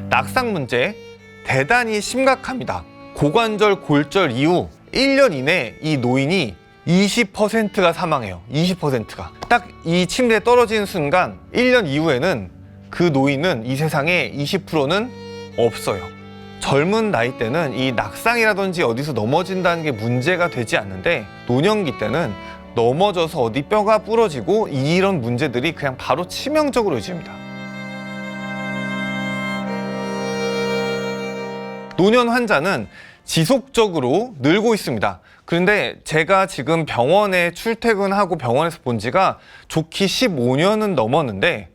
낙상 문제 대단히 심각합니다. 고관절 골절 이후 1년 이내 이 노인이 20%가 사망해요. 20%가. 딱 이 침대에 떨어지는 순간 1년 이후에는 그 노인은 이 세상에 20%는 없어요. 젊은 나이 때는 이 낙상이라든지 어디서 넘어진다는 게 문제가 되지 않는데 노년기 때는 넘어져서 어디 뼈가 부러지고 이런 문제들이 그냥 바로 치명적으로 이어집니다. 노년 환자는 지속적으로 늘고 있습니다. 그런데 제가 지금 병원에 출퇴근하고 병원에서 본 지가 좋기 15년은 넘었는데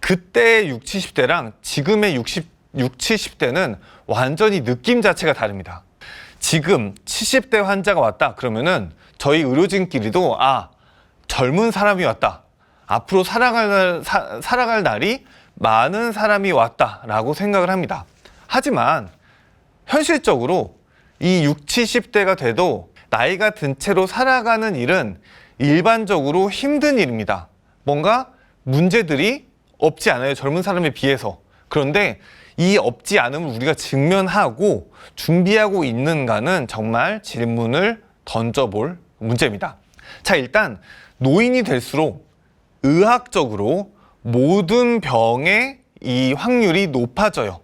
그때의 60, 70대랑 지금의 60, 70대는 완전히 느낌 자체가 다릅니다. 지금 70대 환자가 왔다 그러면은 저희 의료진끼리도 젊은 사람이 왔다. 앞으로 살아갈 날이 많은 사람이 왔다라고 생각을 합니다. 하지만 현실적으로 이 60, 70대가 돼도 나이가 든 채로 살아가는 일은 일반적으로 힘든 일입니다. 뭔가 문제들이 없지 않아요. 젊은 사람에 비해서. 그런데 이 없지 않음을 우리가 직면하고 준비하고 있는가는 정말 질문을 던져볼 문제입니다. 자, 일단 노인이 될수록 의학적으로 모든 병의 이 확률이 높아져요.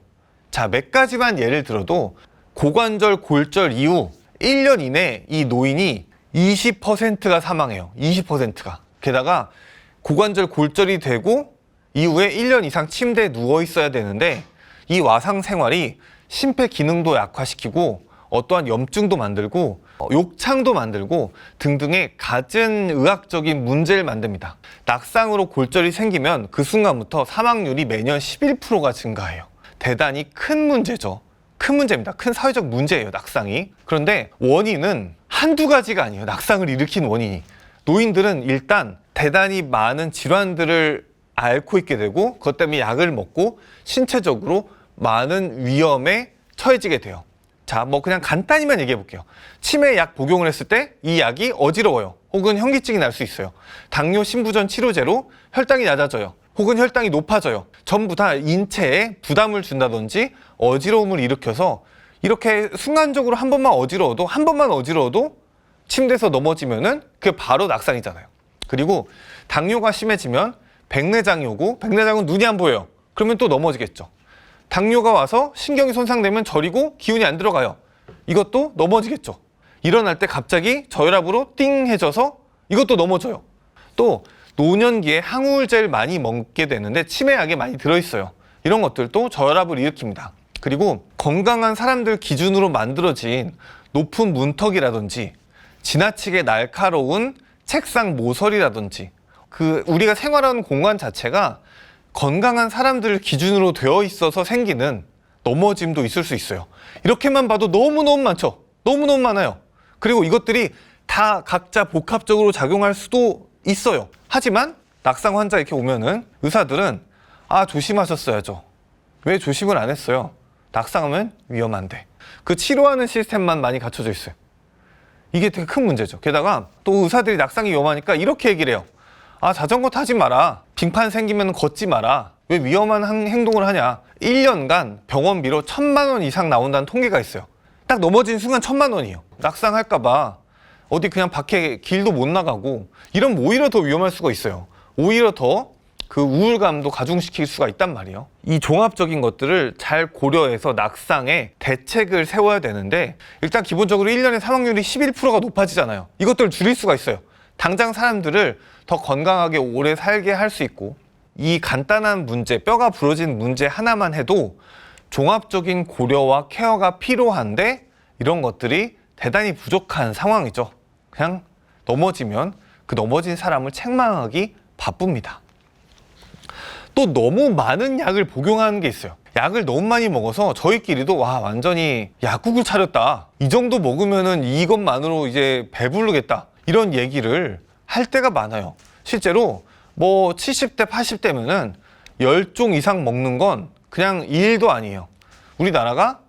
자, 몇 가지만 예를 들어도 고관절 골절 이후 1년 이내 이 노인이 20%가 사망해요. 20%가. 게다가 고관절 골절이 되고 이후에 1년 이상 침대에 누워 있어야 되는데 이 와상 생활이 심폐 기능도 약화시키고 어떠한 염증도 만들고 욕창도 만들고 등등의 갖은 의학적인 문제를 만듭니다. 낙상으로 골절이 생기면 그 순간부터 사망률이 매년 11%가 증가해요. 대단히 큰 문제죠. 큰 문제입니다. 큰 사회적 문제예요, 낙상이. 그런데 원인은 한두 가지가 아니에요. 낙상을 일으킨 원인이. 노인들은 일단 대단히 많은 질환들을 앓고 있게 되고 그것 때문에 약을 먹고 신체적으로 많은 위험에 처해지게 돼요. 자, 뭐 그냥 간단히만 얘기해 볼게요. 치매 약 복용을 했을 때 이 약이 어지러워요. 혹은 현기증이 날 수 있어요. 당뇨 신부전 치료제로 혈당이 낮아져요. 혹은 혈당이 높아져요. 전부 다 인체에 부담을 준다든지 어지러움을 일으켜서 이렇게 순간적으로 한 번만 어지러워도 침대에서 넘어지면은 그게 바로 낙상이잖아요. 그리고 당뇨가 심해지면 백내장이 오고 백내장은 눈이 안 보여요. 그러면 또 넘어지겠죠. 당뇨가 와서 신경이 손상되면 저리고 기운이 안 들어가요. 이것도 넘어지겠죠. 일어날 때 갑자기 저혈압으로 띵 해져서 이것도 넘어져요. 또 노년기에 항우울제를 많이 먹게 되는데 치매약에 많이 들어있어요. 이런 것들도 저혈압을 일으킵니다. 그리고 건강한 사람들 기준으로 만들어진 높은 문턱이라든지 지나치게 날카로운 책상 모서리라든지 우리가 생활하는 공간 자체가 건강한 사람들 기준으로 되어 있어서 생기는 넘어짐도 있을 수 있어요. 이렇게만 봐도 너무너무 많죠. 너무너무 많아요. 그리고 이것들이 다 각자 복합적으로 작용할 수도 있어요. 하지만 낙상 환자 이렇게 오면은 의사들은 조심하셨어야죠. 왜 조심을 안 했어요? 낙상하면 위험한데. 그 치료하는 시스템만 많이 갖춰져 있어요. 이게 되게 큰 문제죠. 게다가 또 의사들이 낙상이 위험하니까 이렇게 얘기를 해요. 자전거 타지 마라. 빙판 생기면 걷지 마라. 왜 위험한 행동을 하냐. 1년간 병원비로 1,000만 원 이상 나온다는 통계가 있어요. 딱 넘어진 순간 1,000만 원이에요. 낙상할까봐 어디 그냥 밖에 길도 못 나가고 이러면 오히려 더 위험할 수가 있어요. 오히려 더 그 우울감도 가중시킬 수가 있단 말이에요. 이 종합적인 것들을 잘 고려해서 낙상에 대책을 세워야 되는데 일단 기본적으로 1년에 사망률이 11%가 높아지잖아요. 이것들을 줄일 수가 있어요. 당장 사람들을 더 건강하게 오래 살게 할 수 있고 이 간단한 문제, 뼈가 부러진 문제 하나만 해도 종합적인 고려와 케어가 필요한데 이런 것들이 대단히 부족한 상황이죠. 그냥 넘어지면 그 넘어진 사람을 책망하기 바쁩니다. 또 너무 많은 약을 복용하는 게 있어요. 약을 너무 많이 먹어서 저희끼리도 완전히 약국을 차렸다. 이 정도 먹으면은 이것만으로 이제 배부르겠다. 이런 얘기를 할 때가 많아요. 실제로 뭐 70대, 80대면은 10종 이상 먹는 건 그냥 일도 아니에요. 우리나라가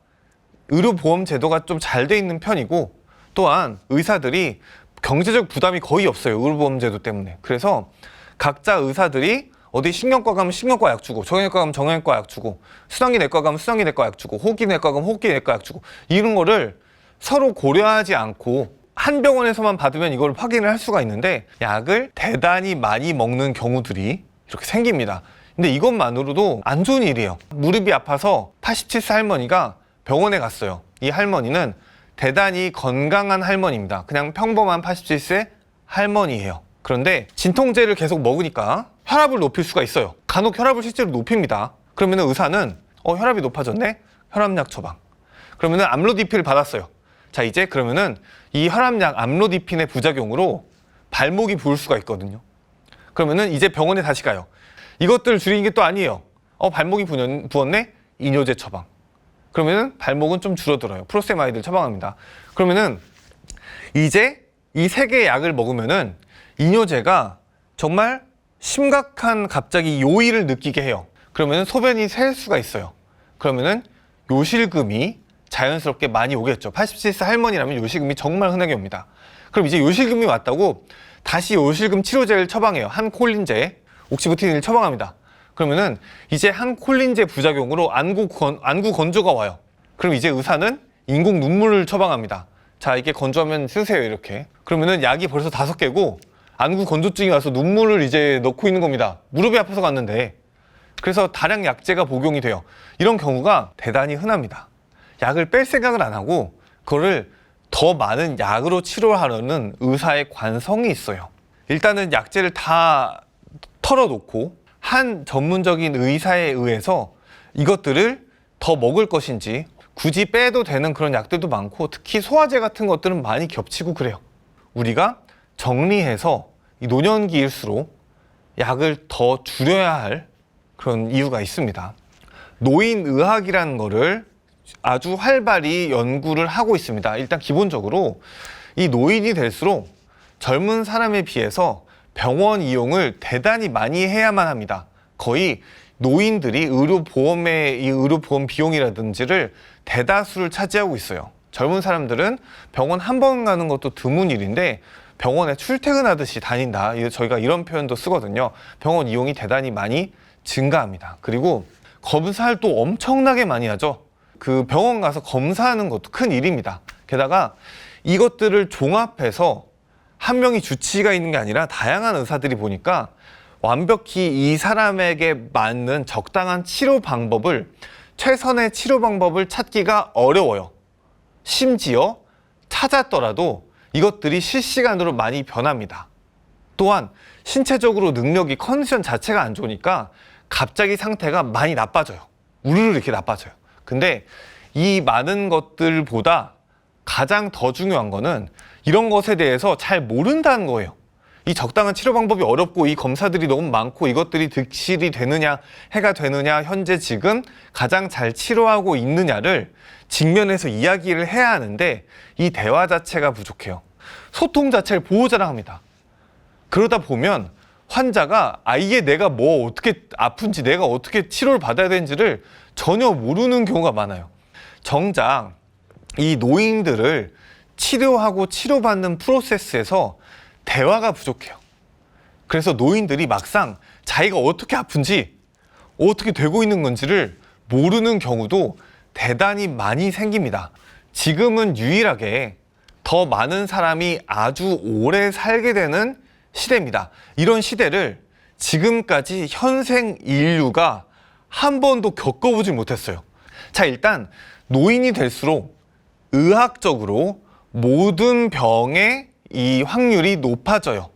의료보험 제도가 좀 잘 돼 있는 편이고 또한 의사들이 경제적 부담이 거의 없어요. 의료보험 제도 때문에. 그래서 각자 의사들이 어디 신경과 가면 신경과 약 주고, 정형외과 가면 정형외과 약 주고, 수당기 내과 가면 수당기 내과 약 주고, 호흡기 내과 가면 호흡기 내과 약 주고, 이런 거를 서로 고려하지 않고 한 병원에서만 받으면 이걸 확인을 할 수가 있는데, 약을 대단히 많이 먹는 경우들이 이렇게 생깁니다. 근데 이것만으로도 안 좋은 일이에요. 무릎이 아파서 87세 할머니가 병원에 갔어요. 이 할머니는 대단히 건강한 할머니입니다. 그냥 평범한 87세 할머니예요. 그런데 진통제를 계속 먹으니까 혈압을 높일 수가 있어요. 간혹 혈압을 실제로 높입니다. 그러면 의사는 혈압이 높아졌네? 혈압약 처방. 그러면 암로디핀을 받았어요. 자, 이제 그러면은 이 혈압약 암로디핀의 부작용으로 발목이 부을 수가 있거든요. 그러면은 이제 병원에 다시 가요. 이것들 줄이는 게 또 아니에요. 발목이 부었네? 이뇨제 처방. 그러면은 발목은 좀 줄어들어요. 프로세마이드를 처방합니다. 그러면은 이제 이 세 개의 약을 먹으면은 이뇨제가 정말 심각한 갑자기 요일을 느끼게 해요. 그러면은 소변이 셀 수가 있어요. 그러면은 요실금이 자연스럽게 많이 오겠죠. 87세 할머니라면 요실금이 정말 흔하게 옵니다. 그럼 이제 요실금이 왔다고 다시 요실금 치료제를 처방해요. 한 콜린제, 옥시부티딘을 처방합니다. 그러면은 이제 한 콜린제 부작용으로 안구 건조가 와요. 그럼 이제 의사는 인공 눈물을 처방합니다. 자, 이게 건조하면 쓰세요, 이렇게. 그러면은 약이 벌써 5개고 안구 건조증이 와서 눈물을 이제 넣고 있는 겁니다. 무릎이 아파서 갔는데. 그래서 다량 약제가 복용이 돼요. 이런 경우가 대단히 흔합니다. 약을 뺄 생각을 안 하고 그거를 더 많은 약으로 치료하려는 의사의 관성이 있어요. 일단은 약제를 다 털어놓고 한 전문적인 의사에 의해서 이것들을 더 먹을 것인지 굳이 빼도 되는 그런 약들도 많고, 특히 소화제 같은 것들은 많이 겹치고 그래요. 우리가 정리해서 이 노년기일수록 약을 더 줄여야 할 그런 이유가 있습니다. 노인의학이라는 거를 아주 활발히 연구를 하고 있습니다. 일단 기본적으로 이 노인이 될수록 젊은 사람에 비해서 병원 이용을 대단히 많이 해야만 합니다. 거의 노인들이 이 의료보험 비용이라든지를 대다수를 차지하고 있어요. 젊은 사람들은 병원 한 번 가는 것도 드문 일인데 병원에 출퇴근하듯이 다닌다. 저희가 이런 표현도 쓰거든요. 병원 이용이 대단히 많이 증가합니다. 그리고 검사를 또 엄청나게 많이 하죠. 그 병원 가서 검사하는 것도 큰 일입니다. 게다가 이것들을 종합해서 한 명이 주치의가 있는 게 아니라 다양한 의사들이 보니까 완벽히 이 사람에게 맞는 적당한 치료 방법을, 최선의 치료 방법을 찾기가 어려워요. 심지어 찾았더라도 이것들이 실시간으로 많이 변합니다. 또한 신체적으로 능력이, 컨디션 자체가 안 좋으니까 갑자기 상태가 많이 나빠져요. 우르르 이렇게 나빠져요. 근데 이 많은 것들보다 가장 더 중요한 거는 이런 것에 대해서 잘 모른다는 거예요. 이 적당한 치료 방법이 어렵고 이 검사들이 너무 많고 이것들이 득실이 되느냐, 해가 되느냐, 현재 지금 가장 잘 치료하고 있느냐를 직면해서 이야기를 해야 하는데 이 대화 자체가 부족해요. 소통 자체를 보호자랑 합니다. 그러다 보면 환자가 아예 내가 뭐 어떻게 아픈지, 내가 어떻게 치료를 받아야 되는지를 전혀 모르는 경우가 많아요. 정작 이 노인들을 치료하고 치료받는 프로세스에서 대화가 부족해요. 그래서 노인들이 막상 자기가 어떻게 아픈지, 어떻게 되고 있는 건지를 모르는 경우도 대단히 많이 생깁니다. 지금은 유일하게 더 많은 사람이 아주 오래 살게 되는 시대입니다. 이런 시대를 지금까지 현생 인류가 한 번도 겪어보지 못했어요. 자, 일단 노인이 될수록 의학적으로 모든 병의 이 확률이 높아져요.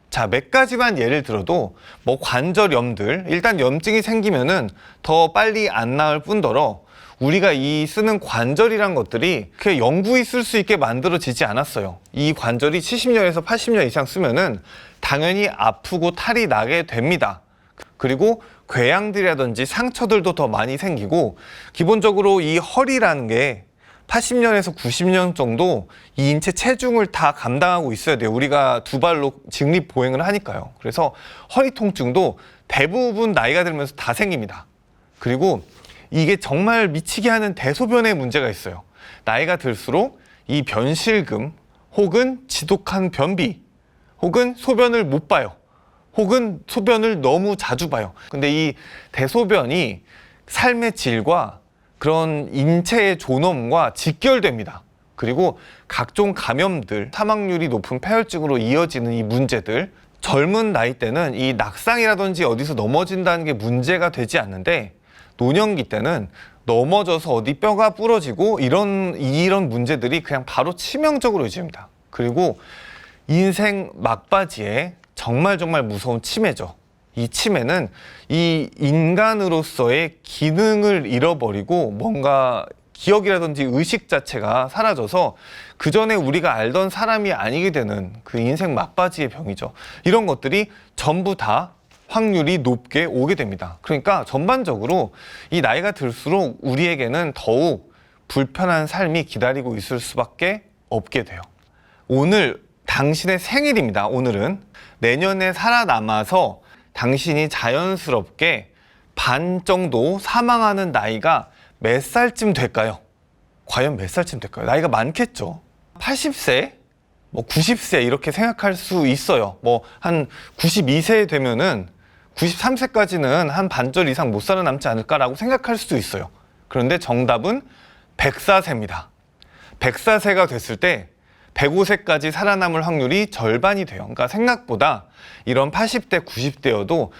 자, 몇 가지만 예를 들어도 뭐 관절염들, 일단 염증이 생기면은 더 빨리 안 나을 뿐더러 우리가 이 쓰는 관절이란 것들이 그냥 영구히 쓸 수 있게 만들어지지 않았어요. 이 관절이 70년에서 80년 이상 쓰면은 당연히 아프고 탈이 나게 됩니다. 그리고 궤양들이라든지 상처들도 더 많이 생기고, 기본적으로 이 허리라는 게 80년에서 90년 정도 이 인체 체중을 다 감당하고 있어야 돼요. 우리가 두 발로 직립 보행을 하니까요. 그래서 허리 통증도 대부분 나이가 들면서 다 생깁니다. 그리고 이게 정말 미치게 하는 대소변에 문제가 있어요. 나이가 들수록 이 변실금 혹은 지독한 변비 혹은 소변을 못 봐요. 혹은 소변을 너무 자주 봐요. 근데 이 대소변이 삶의 질과 그런 인체의 존엄과 직결됩니다. 그리고 각종 감염들, 사망률이 높은 폐혈증으로 이어지는 이 문제들, 젊은 나이 때는 이 낙상이라든지 어디서 넘어진다는 게 문제가 되지 않는데 노년기 때는 넘어져서 어디 뼈가 부러지고 이런 문제들이 그냥 바로 치명적으로 이어집니다. 그리고 인생 막바지에 정말 무서운 치매죠. 이 치매는 이 인간으로서의 기능을 잃어버리고 뭔가 기억이라든지 의식 자체가 사라져서 그 전에 우리가 알던 사람이 아니게 되는 그 인생 막바지의 병이죠. 이런 것들이 전부 다 확률이 높게 오게 됩니다. 그러니까 전반적으로 이 나이가 들수록 우리에게는 더욱 불편한 삶이 기다리고 있을 수밖에 없게 돼요. 오늘 당신의 생일입니다. 오늘은 내년에 살아남아서 당신이 자연스럽게 반 정도 사망하는 나이가 몇 살쯤 될까요? 과연 몇 살쯤 될까요? 나이가 많겠죠. 80세, 90세 이렇게 생각할 수 있어요. 한 92세 되면은 93세까지는 한 반절 이상 못 살아남지 않을까라고 생각할 수도 있어요. 그런데 정답은 104세입니다. 104세가 됐을 때 105세까지 살아남을 확률이 절반이 돼요. 그러니까 생각보다 이런 80대, 90대여도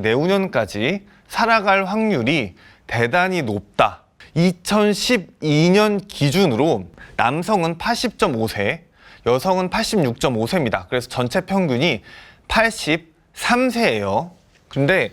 내후년까지 살아갈 확률이 대단히 높다. 2012년 기준으로 남성은 80.5세, 여성은 86.5세입니다. 그래서 전체 평균이 83세예요. 근데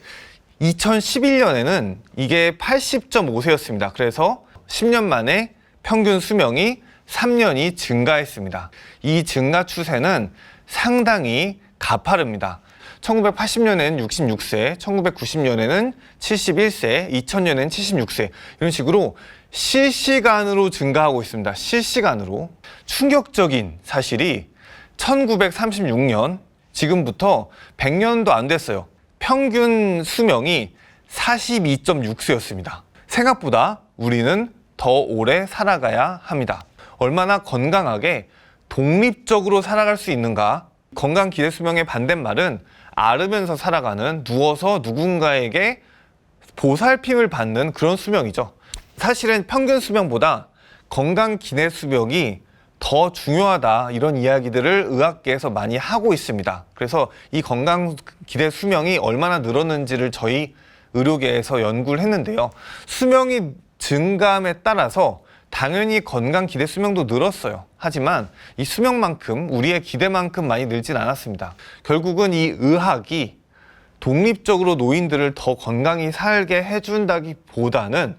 2011년에는 이게 80.5세였습니다. 그래서 10년 만에 평균 수명이 3년이 증가했습니다. 이 증가 추세는 상당히 가파릅니다. 1980년에는 66세, 1990년에는 71세, 2000년에는 76세 이런 식으로 실시간으로 증가하고 있습니다. 실시간으로. 충격적인 사실이 1936년, 지금부터 100년도 안 됐어요. 평균 수명이 42.6세였습니다. 생각보다 우리는 더 오래 살아가야 합니다. 얼마나 건강하게 독립적으로 살아갈 수 있는가? 건강 기대 수명의 반대말은 앓으면서 살아가는, 누워서 누군가에게 보살핌을 받는 그런 수명이죠. 사실은 평균 수명보다 건강 기대 수명이 더 중요하다, 이런 이야기들을 의학계에서 많이 하고 있습니다. 그래서 이 건강 기대 수명이 얼마나 늘었는지를 저희 의료계에서 연구를 했는데요. 수명이 증가함에 따라서 당연히 건강 기대 수명도 늘었어요. 하지만 이 수명만큼, 우리의 기대만큼 많이 늘진 않았습니다. 결국은 이 의학이 독립적으로 노인들을 더 건강히 살게 해준다기보다는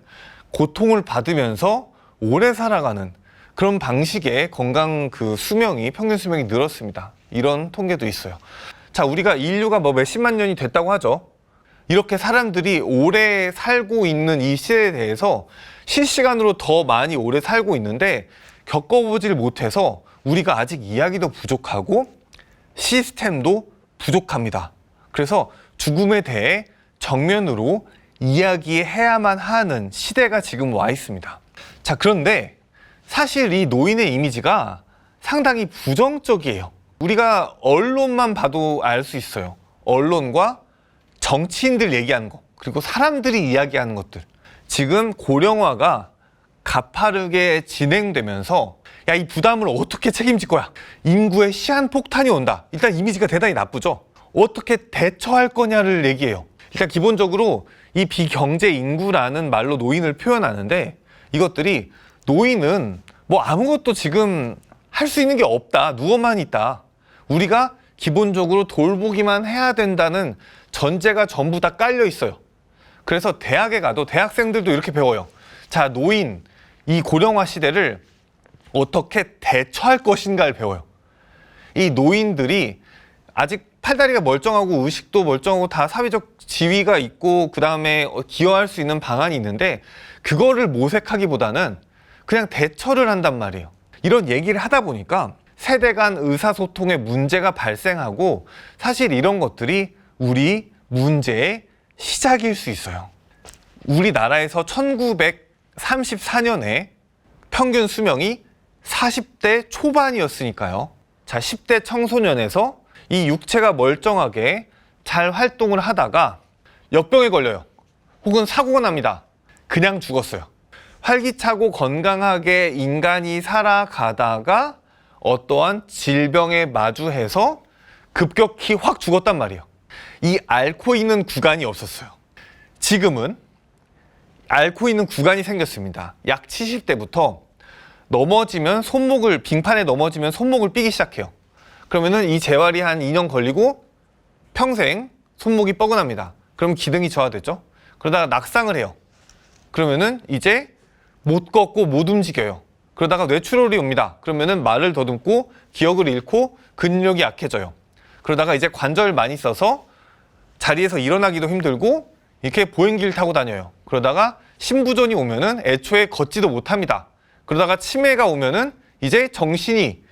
고통을 받으면서 오래 살아가는 그런 방식의 건강 수명이, 평균 수명이 늘었습니다. 이런 통계도 있어요. 자, 우리가 인류가 몇십만 년이 됐다고 하죠. 이렇게 사람들이 오래 살고 있는 이 시대에 대해서 실시간으로 더 많이 오래 살고 있는데 겪어보질 못해서 우리가 아직 이야기도 부족하고 시스템도 부족합니다. 그래서 죽음에 대해 정면으로 이야기해야만 하는 시대가 지금 와 있습니다. 자, 그런데 사실 이 노인의 이미지가 상당히 부정적이에요. 우리가 언론만 봐도 알 수 있어요. 언론과 정치인들 얘기하는 거, 그리고 사람들이 이야기하는 것들. 지금 고령화가 가파르게 진행되면서 야, 이 부담을 어떻게 책임질 거야? 인구의 시한폭탄이 온다. 일단 이미지가 대단히 나쁘죠? 어떻게 대처할 거냐를 얘기해요. 일단 기본적으로 이 비경제 인구라는 말로 노인을 표현하는데, 이것들이 노인은 아무것도 지금 할 수 있는 게 없다, 누워만 있다, 우리가 기본적으로 돌보기만 해야 된다는 전제가 전부 다 깔려 있어요. 그래서 대학에 가도 대학생들도 이렇게 배워요. 자, 노인, 이 고령화 시대를 어떻게 대처할 것인가를 배워요. 이 노인들이 아직 팔다리가 멀쩡하고 의식도 멀쩡하고 다 사회적 지위가 있고 그 다음에 기여할 수 있는 방안이 있는데, 그거를 모색하기보다는 그냥 대처를 한단 말이에요. 이런 얘기를 하다 보니까 세대 간 의사소통에 문제가 발생하고, 사실 이런 것들이 우리 문제의 시작일 수 있어요. 우리나라에서 1934년에 평균 수명이 40대 초반이었으니까요. 자, 10대 청소년에서 이 육체가 멀쩡하게 잘 활동을 하다가 역병에 걸려요. 혹은 사고가 납니다. 그냥 죽었어요. 활기차고 건강하게 인간이 살아가다가 어떠한 질병에 마주해서 급격히 확 죽었단 말이에요. 이 앓고 있는 구간이 없었어요. 지금은 앓고 있는 구간이 생겼습니다. 약 70대부터 넘어지면 빙판에 넘어지면 손목을 삐기 시작해요. 그러면은 이 재활이 한 2년 걸리고 평생 손목이 뻐근합니다. 그럼 기능이 저하되죠. 그러다가 낙상을 해요. 그러면은 이제 못 걷고 못 움직여요. 그러다가 뇌출혈이 옵니다. 그러면은 말을 더듬고 기억을 잃고 근력이 약해져요. 그러다가 이제 관절 많이 써서 자리에서 일어나기도 힘들고 이렇게 보행기를 타고 다녀요. 그러다가 심부전이 오면은 애초에 걷지도 못합니다. 그러다가 치매가 오면은 이제 정신이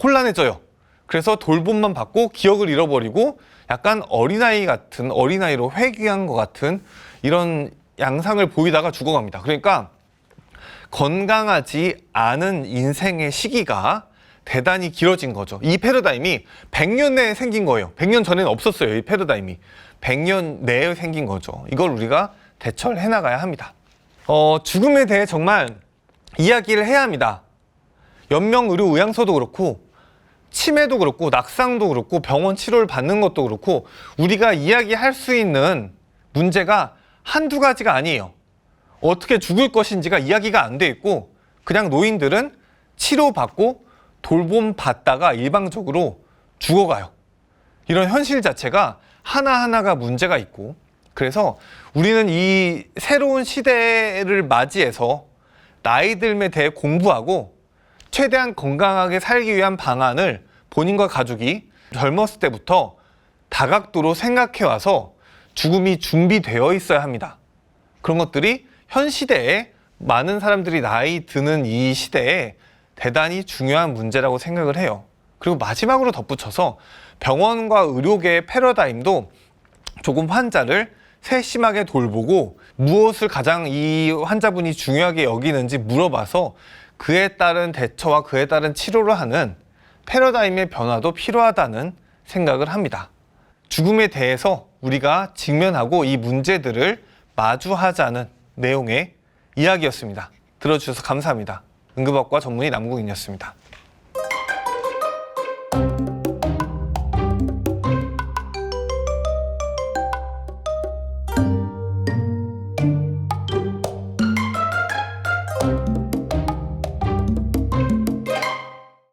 혼란해져요. 그래서 돌봄만 받고 기억을 잃어버리고 약간 어린아이로 회귀한 것 같은 이런 양상을 보이다가 죽어갑니다. 그러니까 건강하지 않은 인생의 시기가 대단히 길어진 거죠. 이 패러다임이 100년 내에 생긴 거예요. 100년 전에는 없었어요. 이 패러다임이 100년 내에 생긴 거죠. 이걸 우리가 대처를 해나가야 합니다. 죽음에 대해 정말 이야기를 해야 합니다. 연명의료의향서도 그렇고 치매도 그렇고 낙상도 그렇고 병원 치료를 받는 것도 그렇고 우리가 이야기할 수 있는 문제가 한두 가지가 아니에요. 어떻게 죽을 것인지가 이야기가 안 돼 있고 그냥 노인들은 치료받고 돌봄 받다가 일방적으로 죽어가요. 이런 현실 자체가 하나하나가 문제가 있고 그래서 우리는 이 새로운 시대를 맞이해서 나이 듦에 대해 공부하고 최대한 건강하게 살기 위한 방안을 본인과 가족이 젊었을 때부터 다각도로 생각해 와서 죽음이 준비되어 있어야 합니다. 그런 것들이 현 시대에 많은 사람들이 나이 드는 이 시대에 대단히 중요한 문제라고 생각을 해요. 그리고 마지막으로 덧붙여서 병원과 의료계의 패러다임도 조금 환자를 세심하게 돌보고 무엇을 가장 이 환자분이 중요하게 여기는지 물어봐서 그에 따른 대처와 그에 따른 치료를 하는 패러다임의 변화도 필요하다는 생각을 합니다. 죽음에 대해서 우리가 직면하고 이 문제들을 마주하자는 내용의 이야기였습니다. 들어주셔서 감사합니다. 응급학과 전문의 남궁인이었습니다.